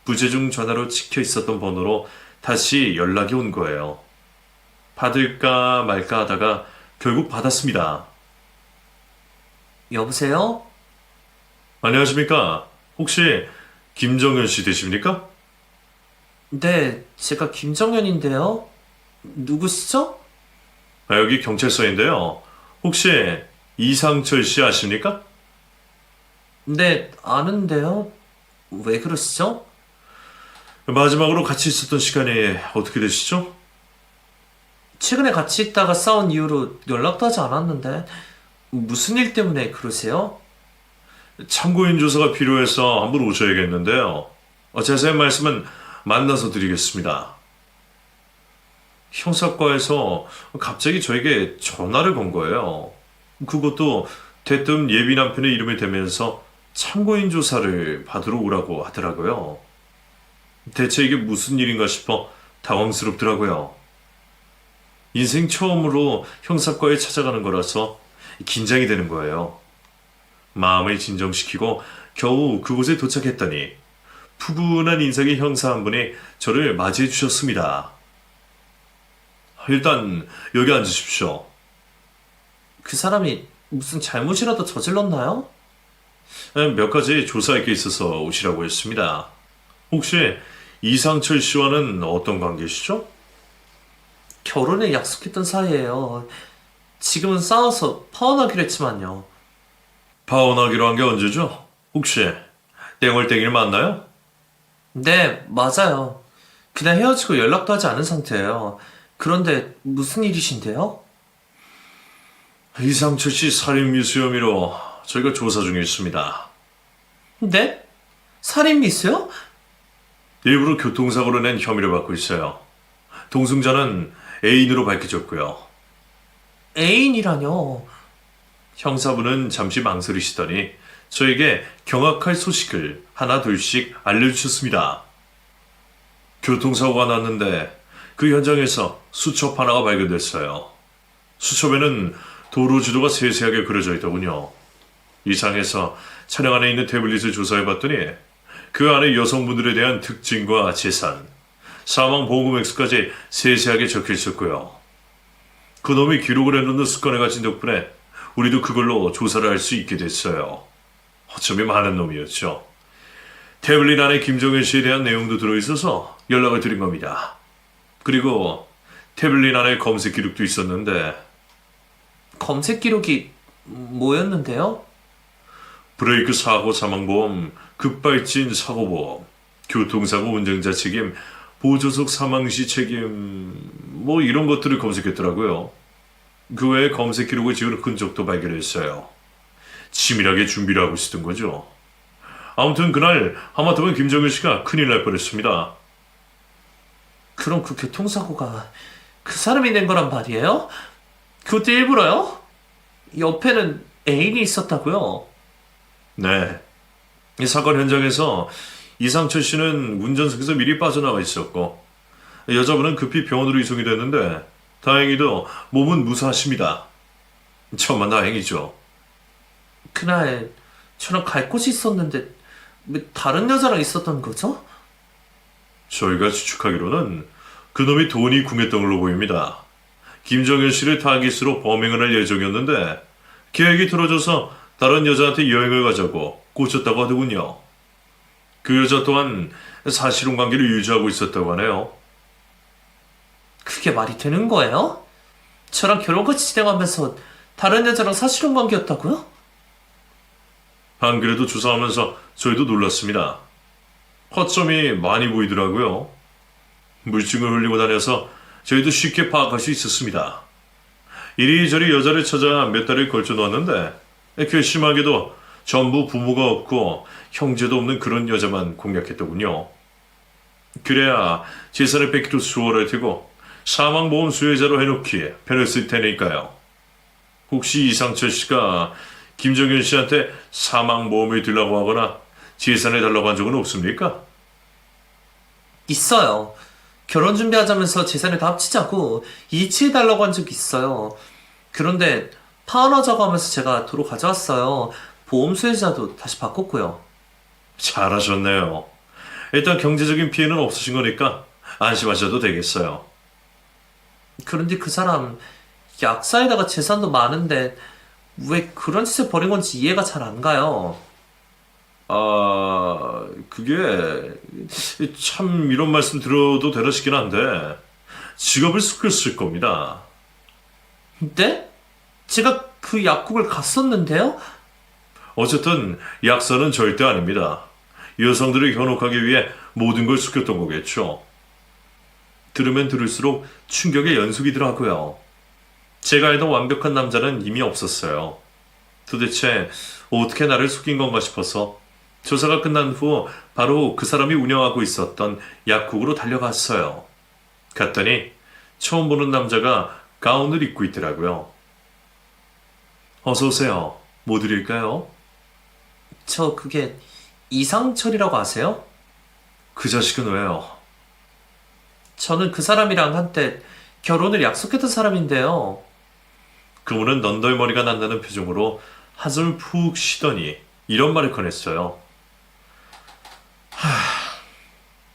부재중 전화로 찍혀 있었던 번호로 다시 연락이 온 거예요. 받을까 말까 하다가 결국 받았습니다. 여보세요? 안녕하십니까? 혹시 김정현 씨 되십니까? 네, 제가 김정현인데요. 누구시죠? 여기 경찰서인데요. 혹시 이상철 씨 아십니까? 네, 아는데요. 왜 그러시죠? 마지막으로 같이 있었던 시간이 어떻게 되시죠? 최근에 같이 있다가 싸운 이후로 연락도 하지 않았는데 무슨 일 때문에 그러세요? 참고인 조사가 필요해서 한번 오셔야겠는데요. 자세한 말씀은 만나서 드리겠습니다. 형사과에서 갑자기 저에게 전화를 건 거예요. 그것도 대뜸 예비 남편의 이름이 대면서 참고인 조사를 받으러 오라고 하더라고요. 대체 이게 무슨 일인가 싶어 당황스럽더라고요. 인생 처음으로 형사과에 찾아가는 거라서 긴장이 되는 거예요. 마음을 진정시키고 겨우 그곳에 도착했더니 푸근한 인상의 형사 한 분이 저를 맞이해 주셨습니다. 일단 여기 앉으십시오. 그 사람이 무슨 잘못이라도 저질렀나요? 몇 가지 조사할 게 있어서 오시라고 했습니다. 혹시 이상철 씨와는 어떤 관계시죠? 결혼에 약속했던 사이예요. 지금은 싸워서 파혼하기로 했지만요. 파혼하기로 한 게 언제죠? 혹시 땡월땡이를 만나요? 네, 맞아요. 그냥 헤어지고 연락도 하지 않은 상태예요. 그런데 무슨 일이신데요? 이상철 씨 살인 미수 혐의로 저희가 조사 중에 있습니다. 네? 살인 미수요? 일부러 교통사고로 낸 혐의를 받고 있어요. 동승자는 애인으로 밝혀졌고요. 애인이라뇨. 형사분은 잠시 망설이시더니 저에게 경악할 소식을 하나 둘씩 알려주셨습니다. 교통사고가 났는데 그 현장에서 수첩 하나가 발견됐어요. 수첩에는 도로 지도가 세세하게 그려져 있더군요. 이 상에서 차량 안에 있는 태블릿을 조사해봤더니 그 안에 여성분들에 대한 특징과 재산, 사망 보험 액수까지 세세하게 적혀 있었고요. 그놈이 기록을 해놓는 습관을 가진 덕분에 우리도 그걸로 조사를 할 수 있게 됐어요. 어쩌면 많은 놈이었죠. 태블릿 안에 김정현 씨에 대한 내용도 들어있어서 연락을 드린 겁니다. 그리고 태블릿 안에 검색 기록도 있었는데 검색 기록이 뭐였는데요? 브레이크 사고 사망보험, 급발진 사고보험, 교통사고 운전자 책임, 보조석 사망 시 책임 뭐 이런 것들을 검색했더라고요. 그 외에 검색 기록을 지운 흔적도 발견했어요. 치밀하게 준비를 하고 있었던 거죠. 아무튼 그날 하마터면 김정일 씨가 큰일 날 뻔했습니다. 그럼 그 교통사고가 그 사람이 낸 거란 말이에요? 그것도 일부러요? 옆에는 애인이 있었다고요? 네. 이 사건 현장에서 이상철 씨는 운전석에서 미리 빠져나와 있었고 여자분은 급히 병원으로 이송이 됐는데 다행히도 몸은 무사하십니다. 천만 다행이죠. 그날 저랑 갈 곳이 있었는데 왜 다른 여자랑 있었던 거죠? 저희가 추측하기로는 그놈이 돈이 궁했던 걸로 보입니다. 김정현 씨를 타깃으로 범행을 할 예정이었는데 계획이 틀어져서 다른 여자한테 여행을 가자고 꼬셨다고 하더군요. 그 여자 또한 사실혼 관계를 유지하고 있었다고 하네요. 그게 말이 되는 거예요? 저랑 결혼까지 진행하면서 다른 여자랑 사실혼 관계였다고요? 안 그래도 조사하면서 저희도 놀랐습니다. 허점이 많이 보이더라고요. 물증을 흘리고 다녀서 저희도 쉽게 파악할 수 있었습니다. 이리저리 여자를 찾아 몇 달을 걸쳐 놓았는데 괘씸하게도 전부 부모가 없고 형제도 없는 그런 여자만 공략했더군요. 그래야 재산을 뺏기도 수월할 테고 사망보험 수혜자로 해놓기에 편을 쓸 테니까요. 혹시 이상철 씨가 김정현 씨한테 사망보험을 들라고 하거나 재산을 달라고 한 적은 없습니까? 있어요. 결혼 준비하자면서 재산을 다 합치자고 이치해달라고 한 적이 있어요. 그런데 파혼하자고 하면서 제가 도로 가져왔어요. 보험 수혜자도 다시 바꿨고요. 잘하셨네요. 일단 경제적인 피해는 없으신 거니까 안심하셔도 되겠어요. 그런데 그 사람 약사에다가 재산도 많은데 왜 그런 짓을 벌인 건지 이해가 잘 안 가요. 그게 참 이런 말씀 들어도 되라시긴 한데 직업을 숨겼을 겁니다. 네? 제가 그 약국을 갔었는데요? 어쨌든 약사는 절대 아닙니다. 여성들을 현혹하기 위해 모든 걸 숨겼던 거겠죠. 들으면 들을수록 충격의 연속이더라고요. 제가 알던 완벽한 남자는 이미 없었어요. 도대체 어떻게 나를 속인 건가 싶어서 조사가 끝난 후 바로 그 사람이 운영하고 있었던 약국으로 달려갔어요. 갔더니 처음 보는 남자가 가운을 입고 있더라고요. 어서 오세요. 뭐 드릴까요? 그게 이상철이라고 아세요? 그 자식은 왜요? 저는 그 사람이랑 한때 결혼을 약속했던 사람인데요. 그분은 넌덜머리가 난다는 표정으로 한숨을 푹 쉬더니 이런 말을 꺼냈어요.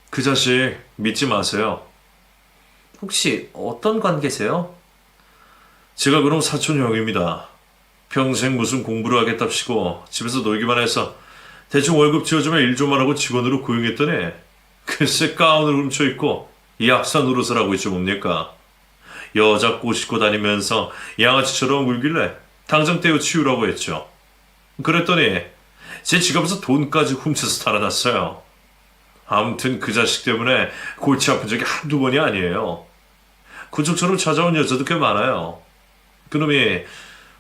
그 자식 믿지 마세요. 혹시 어떤 관계세요? 제가 그럼 사촌 형입니다. 평생 무슨 공부를 하겠답시고 집에서 놀기만 해서 대충 월급 지어주면 일 좀 하라고 직원으로 고용했더니 글쎄 가운을 훔쳐입고 약사 노릇을 하고 있죠 뭡니까. 여자 꼬시고 다니면서 양아치처럼 굴길래 당장 떼어 치우라고 했죠. 그랬더니 제 지갑에서 돈까지 훔쳐서 달아났어요. 아무튼 그 자식 때문에 골치 아픈 적이 한두 번이 아니에요. 그쪽처럼 찾아온 여자도 꽤 많아요. 그놈이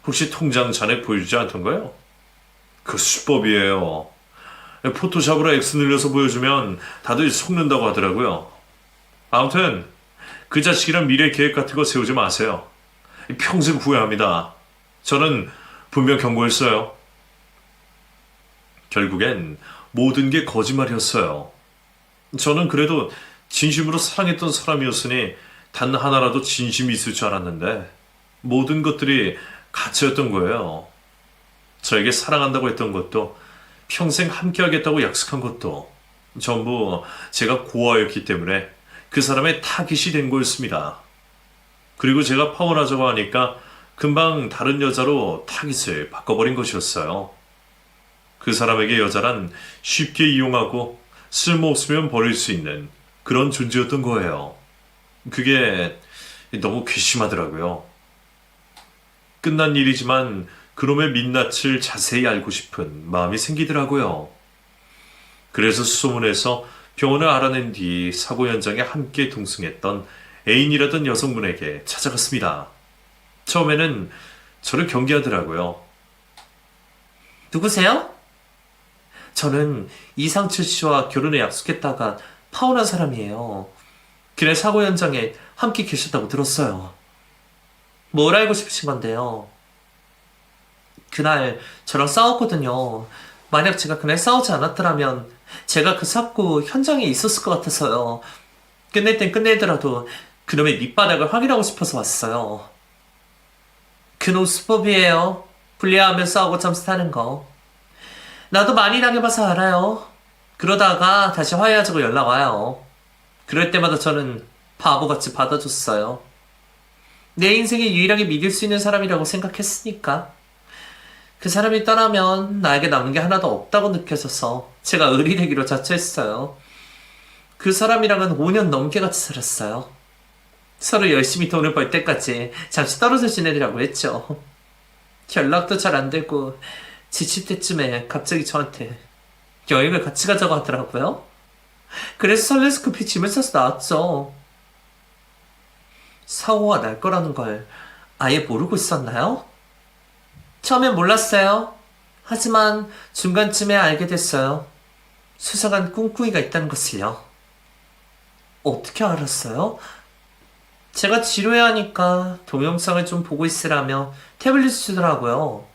혹시 통장 잔액 보여주지 않던가요? 그 수법이에요. 포토샵으로 X 늘려서 보여주면 다들 속는다고 하더라고요. 아무튼 그 자식이랑 미래 계획 같은 거 세우지 마세요. 평생 후회합니다. 저는 분명 경고했어요. 결국엔 모든 게 거짓말이었어요. 저는 그래도 진심으로 사랑했던 사람이었으니 단 하나라도 진심이 있을 줄 알았는데 모든 것들이 가짜였던 거예요. 저에게 사랑한다고 했던 것도 평생 함께하겠다고 약속한 것도 전부 제가 고아였기 때문에 그 사람의 타깃이 된 거였습니다. 그리고 제가 파혼하자고 하니까 금방 다른 여자로 타깃을 바꿔버린 것이었어요. 그 사람에게 여자란 쉽게 이용하고 쓸모없으면 버릴 수 있는 그런 존재였던 거예요. 그게 너무 괘씸하더라고요. 끝난 일이지만 그놈의 민낯을 자세히 알고 싶은 마음이 생기더라고요. 그래서 수소문해서 병원을 알아낸 뒤 사고 현장에 함께 동승했던 애인이라던 여성분에게 찾아갔습니다. 처음에는 저를 경계하더라고요. 누구세요? 저는 이상철 씨와 결혼을 약속했다가 파혼한 사람이에요. 그날 사고 현장에 함께 계셨다고 들었어요. 뭘 알고 싶으신 건데요? 그날 저랑 싸웠거든요. 만약 제가 그날 싸우지 않았더라면 제가 그 사고 현장에 있었을 것 같아서요. 끝낼 땐 끝내더라도 그놈의 밑바닥을 확인하고 싶어서 왔어요. 그놈 수법이에요. 불리하면 싸우고 잠수타는 거. 나도 많이 당해봐서 알아요. 그러다가 다시 화해하자고 연락 와요. 그럴 때마다 저는 바보같이 받아줬어요. 내 인생에 유일하게 믿을 수 있는 사람이라고 생각했으니까. 그 사람이 떠나면 나에게 남은 게 하나도 없다고 느껴져서 제가 의리내기로 자처했어요. 그 사람이랑은 5년 넘게 같이 살았어요. 서로 열심히 돈을 벌 때까지 잠시 떨어져 지내려고 했죠. 연락도 잘 안 되고 지칠 때쯤에 갑자기 저한테 여행을 같이 가자고 하더라고요. 그래서 설레서 급히 짐을 싸서 나왔죠. 사고가 날 거라는 걸 아예 모르고 있었나요? 처음엔 몰랐어요. 하지만 중간쯤에 알게 됐어요. 수상한 꿍꿍이가 있다는 것을요. 어떻게 알았어요? 제가 지루해 하니까 동영상을 좀 보고 있으라며 태블릿 주더라고요.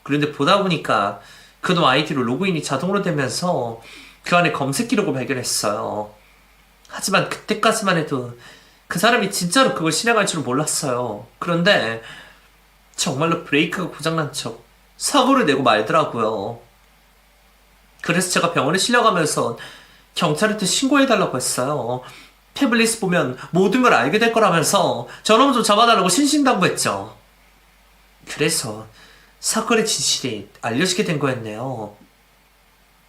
그런데 보다 보니까 그놈 아이디로 로그인이 자동으로 되면서 그 안에 검색 기록을 발견했어요. 하지만 그때까지만 해도 그 사람이 진짜로 그걸 실행할 줄은 몰랐어요. 그런데 정말로 브레이크가 고장난 척 사고를 내고 말더라고요. 그래서 제가 병원에 실려가면서 경찰한테 신고해달라고 했어요. 태블릿 보면 모든 걸 알게 될 거라면서 저놈 좀 잡아달라고 신신당부했죠. 그래서 사건의 진실이 알려지게 된 거였네요.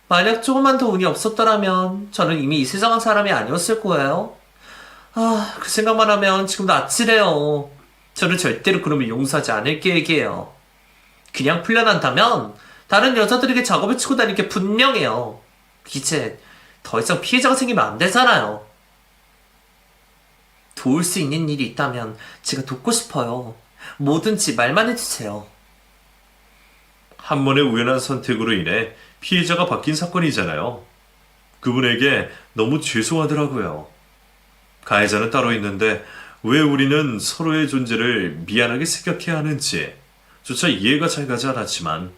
만약 조금만 더 운이 없었더라면 저는 이미 이 세상의 사람이 아니었을 거예요. 그 생각만 하면 지금도 아찔해요. 저는 절대로 그놈을 용서하지 않을 계획이에요. 그냥 풀려난다면 다른 여자들에게 작업을 치고 다닐 게 분명해요. 이제 더 이상 피해자가 생기면 안 되잖아요. 도울 수 있는 일이 있다면 제가 돕고 싶어요. 뭐든지 말만 해주세요. 한 번의 우연한 선택으로 인해 피해자가 바뀐 사건이잖아요. 그분에게 너무 죄송하더라고요. 가해자는 따로 있는데 왜 우리는 서로의 존재를 미안하게 생각해야 하는지 조차 이해가 잘 가지 않았지만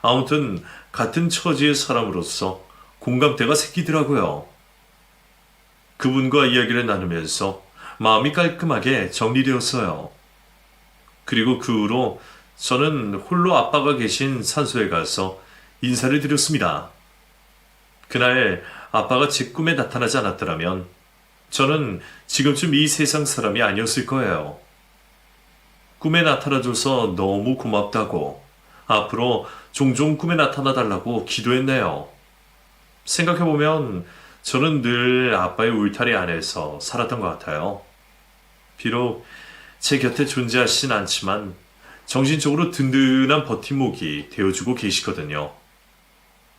아무튼 같은 처지의 사람으로서 공감대가 생기더라고요. 그분과 이야기를 나누면서 마음이 깔끔하게 정리되었어요. 그리고 그 후로 저는 홀로 아빠가 계신 산소에 가서 인사를 드렸습니다. 그날 아빠가 제 꿈에 나타나지 않았더라면 저는 지금쯤 이 세상 사람이 아니었을 거예요. 꿈에 나타나줘서 너무 고맙다고 앞으로 종종 꿈에 나타나달라고 기도했네요. 생각해보면 저는 늘 아빠의 울타리 안에서 살았던 것 같아요. 비록 제 곁에 존재하진 않지만 정신적으로 든든한 버팀목이 되어주고 계시거든요.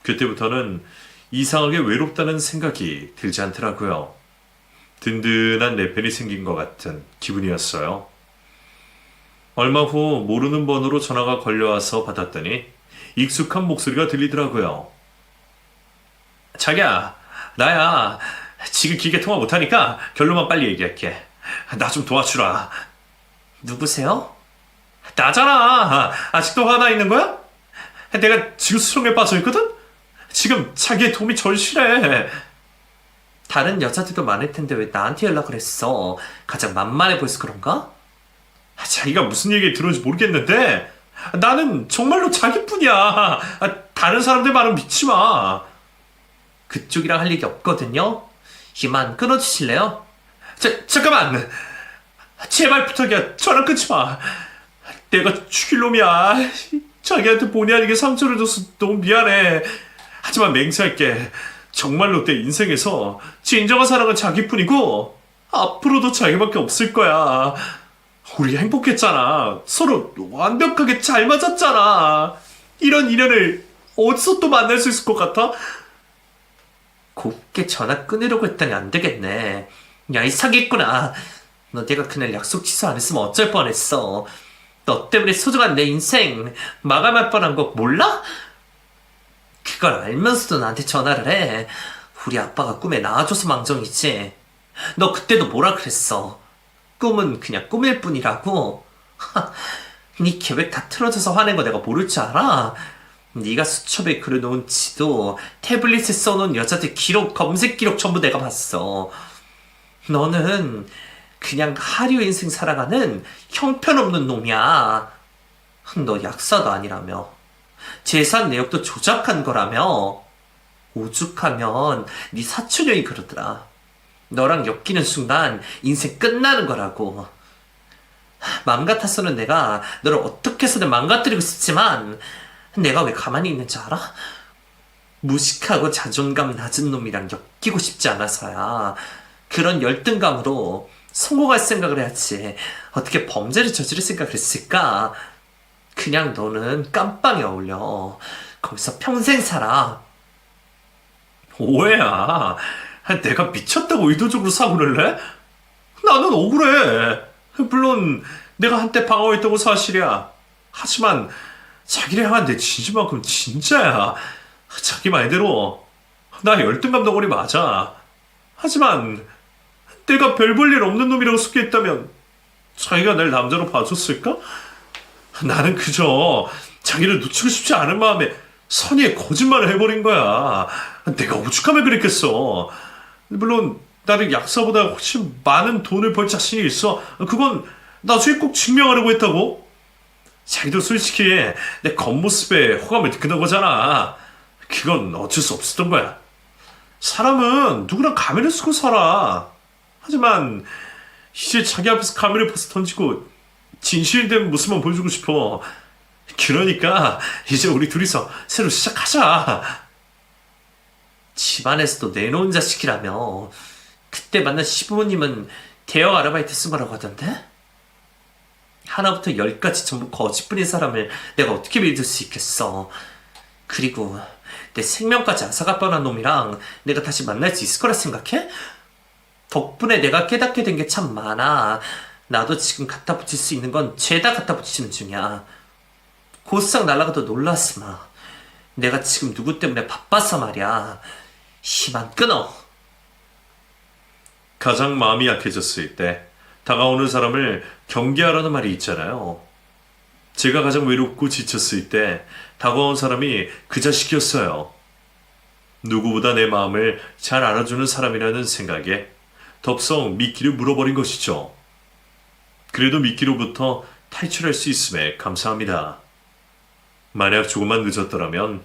그때부터는 이상하게 외롭다는 생각이 들지 않더라고요. 든든한 내 편이 생긴 것 같은 기분이었어요. 얼마 후 모르는 번호로 전화가 걸려와서 받았더니 익숙한 목소리가 들리더라고요. 자기야, 나야. 지금 길게 통화 못하니까 결론만 빨리 얘기할게. 나 좀 도와주라. 누구세요? 나잖아. 아직도 화나 있는 거야? 내가 지금 수렁에 빠져있거든? 지금 자기의 도움이 절실해. 다른 여자들도 많을 텐데 왜 나한테 연락을 했어? 가장 만만해 보여서 그런가? 자기가 무슨 얘기 들었는지 모르겠는데 나는 정말로 자기뿐이야. 다른 사람들 말은 믿지 마. 그쪽이랑 할 얘기 없거든요? 이만 끊어주실래요? 잠깐만. 제발 부탁이야. 전화 끊지 마. 내가 죽일 놈이야. 자기한테 본의 아니게 상처를 줘서 너무 미안해. 하지만 맹세할게. 정말로 내 인생에서 진정한 사랑은 자기뿐이고 앞으로도 자기밖에 없을 거야. 우리 행복했잖아. 서로 완벽하게 잘 맞았잖아. 이런 인연을 어디서 또 만날 수 있을 것 같아? 곱게 전화 끊으려고 했더니 안 되겠네. 야, 이 사기꾼아. 너 내가 그날 약속 취소 안 했으면 어쩔 뻔했어. 너 때문에 소중한 내 인생 마감할 뻔한 거 몰라? 그걸 알면서도 나한테 전화를 해. 우리 아빠가 꿈에 나와줘서 망정이지. 너 그때도 뭐라 그랬어? 꿈은 그냥 꿈일 뿐이라고. 네 계획 다 틀어져서 화낸 거 내가 모를 줄 알아? 네가 수첩에 그려놓은 지도, 태블릿에 써놓은 여자들 기록, 검색 기록 전부 내가 봤어. 너는 그냥 하류 인생 살아가는 형편없는 놈이야. 너 약사도 아니라며. 재산 내역도 조작한 거라며. 오죽하면 네 사촌형이 그러더라. 너랑 엮이는 순간 인생 끝나는 거라고. 맘 같아서는 내가 너를 어떻게 해서든 망가뜨리고 싶지만 내가 왜 가만히 있는지 알아? 무식하고 자존감 낮은 놈이랑 엮이고 싶지 않아서야. 그런 열등감으로 성공할 생각을 해야지. 어떻게 범죄를 저지를 생각을 했을까? 그냥 너는 깜빵에 어울려. 거기서 평생 살아. 오해야. 내가 미쳤다고 의도적으로 사고를 내? 나는 억울해. 물론 내가 한때 방어했다고 사실이야. 하지만 자기를 향한 내 진심만큼 진짜야. 자기 말대로 나 열등감 덩어리 맞아. 하지만 내가 별 볼 일 없는 놈이라고 속여있다면 자기가 날 남자로 봐줬을까? 나는 그저 자기를 놓치고 싶지 않은 마음에 선의의 거짓말을 해버린 거야. 내가 오죽하면 그랬겠어. 물론 나는 약사보다 훨씬 많은 돈을 벌 자신이 있어. 그건 나중에 꼭 증명하려고 했다고. 자기도 솔직히 내 겉모습에 호감을 느끼는 거잖아. 그건 어쩔 수 없었던 거야. 사람은 누구나 가면을 쓰고 살아. 하지만 이제 자기 앞에서 가면을 벗어 던지고 진실된 모습만 보여주고 싶어. 그러니까 이제 우리 둘이서 새로 시작하자. 집안에서도 내놓은 자식이라며. 그때 만난 시부모님은 대형 아르바이트 쓴 거라고 하던데? 하나부터 열까지 전부 거짓뿐인 사람을 내가 어떻게 믿을 수 있겠어. 그리고 내 생명까지 앗아갈 뻔한 놈이랑 내가 다시 만날 수 있을 거라 생각해? 덕분에 내가 깨닫게 된 게 참 많아. 나도 지금 갖다 붙일 수 있는 건 죄다 갖다 붙이는 중이야. 곧상 날아가도 놀라지 마. 내가 지금 누구 때문에 바빠서 말이야. 희망 끊어. 가장 마음이 약해졌을 때 다가오는 사람을 경계하라는 말이 있잖아요. 제가 가장 외롭고 지쳤을 때 다가온 사람이 그 자식이었어요. 누구보다 내 마음을 잘 알아주는 사람이라는 생각에 덥석 미끼를 물어버린 것이죠. 그래도 미끼로부터 탈출할 수 있음에 감사합니다. 만약 조금만 늦었더라면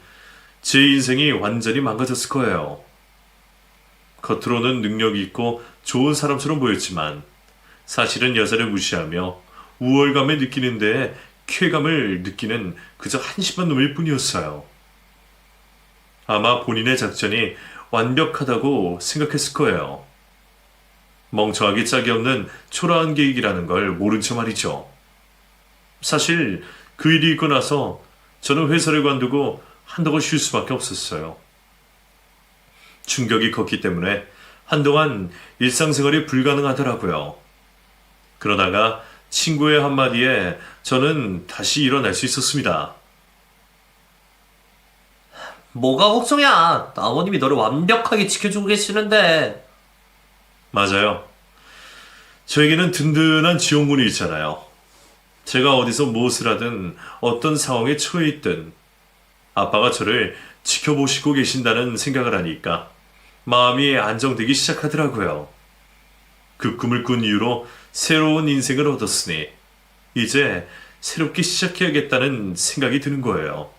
제 인생이 완전히 망가졌을 거예요. 겉으로는 능력이 있고 좋은 사람처럼 보였지만 사실은 여자를 무시하며 우월감을 느끼는데 쾌감을 느끼는 그저 한심한 놈일 뿐이었어요. 아마 본인의 작전이 완벽하다고 생각했을 거예요. 멍청하게 짝이 없는 초라한 계획이라는 걸 모른 척 말이죠. 사실 그 일이 있고 나서 저는 회사를 관두고 한동안 쉴 수밖에 없었어요. 충격이 컸기 때문에 한동안 일상생활이 불가능하더라고요. 그러다가 친구의 한마디에 저는 다시 일어날 수 있었습니다. 뭐가 걱정이야. 아버님이 너를 완벽하게 지켜주고 계시는데. 맞아요. 저에게는 든든한 지원군이 있잖아요. 제가 어디서 무엇을 하든 어떤 상황에 처해 있든 아빠가 저를 지켜보시고 계신다는 생각을 하니까 마음이 안정되기 시작하더라고요. 그 꿈을 꾼 이후로 새로운 인생을 얻었으니 이제 새롭게 시작해야겠다는 생각이 드는 거예요.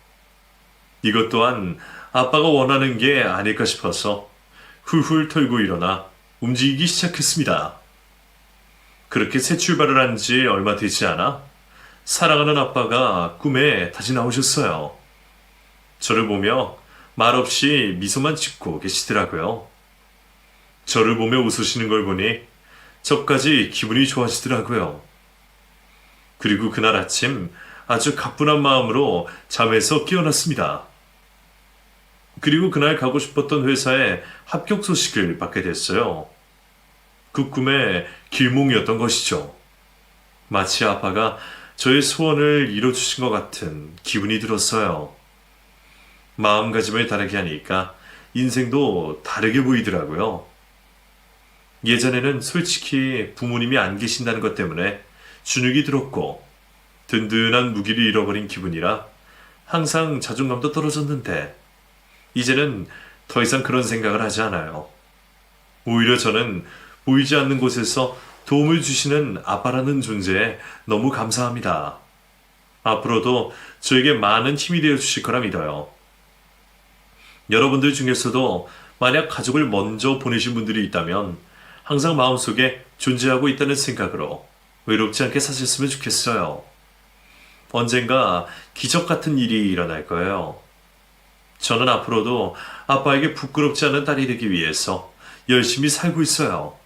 이것 또한 아빠가 원하는 게 아닐까 싶어서 훌훌 털고 일어나 움직이기 시작했습니다. 그렇게 새 출발을 한 지 얼마 되지 않아 사랑하는 아빠가 꿈에 다시 나오셨어요. 저를 보며 말없이 미소만 짓고 계시더라고요. 저를 보며 웃으시는 걸 보니 저까지 기분이 좋아지더라고요. 그리고 그날 아침 아주 가뿐한 마음으로 잠에서 깨어났습니다. 그리고 그날 가고 싶었던 회사에 합격 소식을 받게 됐어요. 그 꿈의 길몽이었던 것이죠. 마치 아빠가 저의 소원을 이뤄주신 것 같은 기분이 들었어요. 마음가짐을 다르게 하니까 인생도 다르게 보이더라고요. 예전에는 솔직히 부모님이 안 계신다는 것 때문에 주눅이 들었고 든든한 무기를 잃어버린 기분이라 항상 자존감도 떨어졌는데 이제는 더 이상 그런 생각을 하지 않아요. 오히려 저는 보이지 않는 곳에서 도움을 주시는 아빠라는 존재에 너무 감사합니다. 앞으로도 저에게 많은 힘이 되어 주실 거라 믿어요. 여러분들 중에서도 만약 가족을 먼저 보내신 분들이 있다면 항상 마음속에 존재하고 있다는 생각으로 외롭지 않게 사셨으면 좋겠어요. 언젠가 기적 같은 일이 일어날 거예요. 저는 앞으로도 아빠에게 부끄럽지 않은 딸이 되기 위해서 열심히 살고 있어요.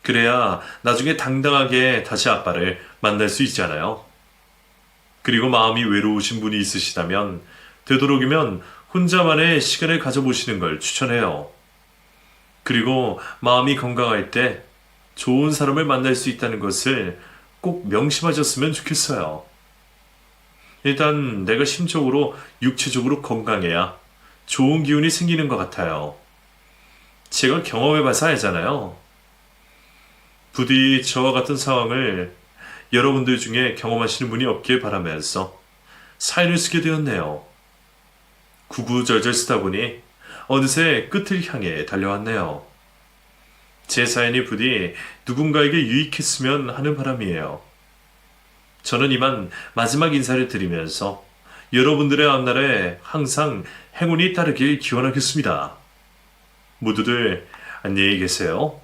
그래야 나중에 당당하게 다시 아빠를 만날 수 있잖아요. 그리고 마음이 외로우신 분이 있으시다면 되도록이면 혼자만의 시간을 가져보시는 걸 추천해요. 그리고 마음이 건강할 때 좋은 사람을 만날 수 있다는 것을 꼭 명심하셨으면 좋겠어요. 일단 내가 심적으로 육체적으로 건강해야 좋은 기운이 생기는 것 같아요. 제가 경험해봐서 알잖아요. 부디 저와 같은 상황을 여러분들 중에 경험하시는 분이 없길 바라면서 사연을 쓰게 되었네요. 구구절절 쓰다 보니 어느새 끝을 향해 달려왔네요. 제 사연이 부디 누군가에게 유익했으면 하는 바람이에요. 저는 이만 마지막 인사를 드리면서 여러분들의 앞날에 항상 행운이 따르길 기원하겠습니다. 모두들 안녕히 계세요.